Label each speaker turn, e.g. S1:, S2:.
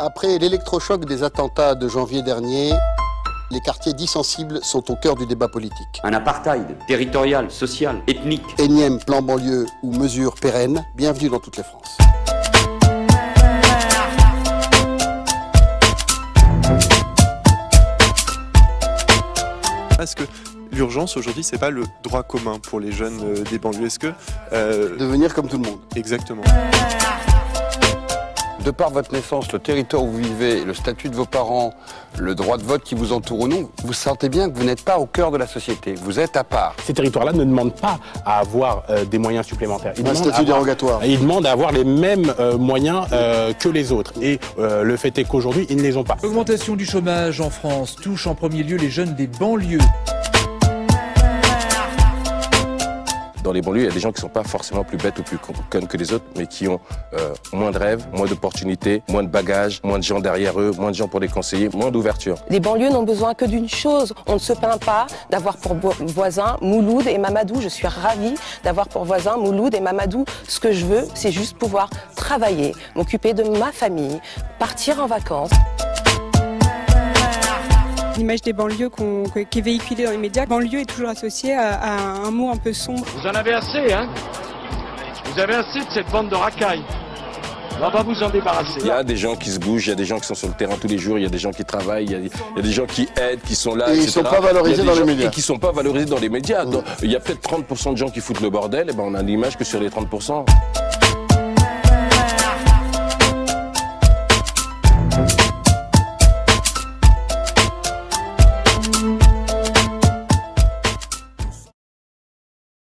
S1: Après l'électrochoc des attentats de janvier dernier, les quartiers dits sensibles sont au cœur du débat politique.
S2: Un apartheid territorial, social, ethnique.
S1: Énième plan banlieue ou mesures pérennes, bienvenue dans toutes les France.
S3: Parce que l'urgence aujourd'hui, c'est pas le droit commun pour les jeunes des banlieues. Est-ce que
S1: devenir comme tout le monde.
S3: Exactement.
S4: De par votre naissance, le territoire où vous vivez, le statut de vos parents, le droit de vote qui vous entoure ou non, vous sentez bien que vous n'êtes pas au cœur de la société, vous êtes à part.
S5: Ces territoires-là ne demandent pas à avoir des moyens supplémentaires.
S1: Un statut dérogatoire.
S5: Ils demandent à avoir les mêmes moyens que les autres. Et le fait est qu'aujourd'hui, ils ne les ont pas.
S6: L'augmentation du chômage en France touche en premier lieu les jeunes des banlieues.
S7: Dans les banlieues, il y a des gens qui ne sont pas forcément plus bêtes ou plus connes que les autres, mais qui ont moins de rêves, moins d'opportunités, moins de bagages, moins de gens derrière eux, moins de gens pour les conseiller, moins d'ouverture.
S8: Les banlieues n'ont besoin que d'une chose. On ne se plaint pas d'avoir pour voisins Mouloud et Mamadou. Je suis ravie d'avoir pour voisins Mouloud et Mamadou. Ce que je veux, c'est juste pouvoir travailler, m'occuper de ma famille, partir en vacances.
S9: L'image des banlieues qui est véhiculée dans les médias, banlieue est toujours associée à un mot un peu sombre.
S10: Vous en avez assez, hein? Vous avez assez de cette bande de racailles. On va vous en débarrasser.
S7: Il y a des gens qui se bougent, il y a des gens qui sont sur le terrain tous les jours, il y a des gens qui travaillent, il y a des gens qui aident, qui sont là,
S1: et
S7: etc.
S1: Ils ne sont pas valorisés dans les médias.
S7: Et qui ne sont pas valorisés dans les médias. Donc, il y a peut-être 30% de gens qui foutent le bordel, et ben on a l'image que sur les 30%.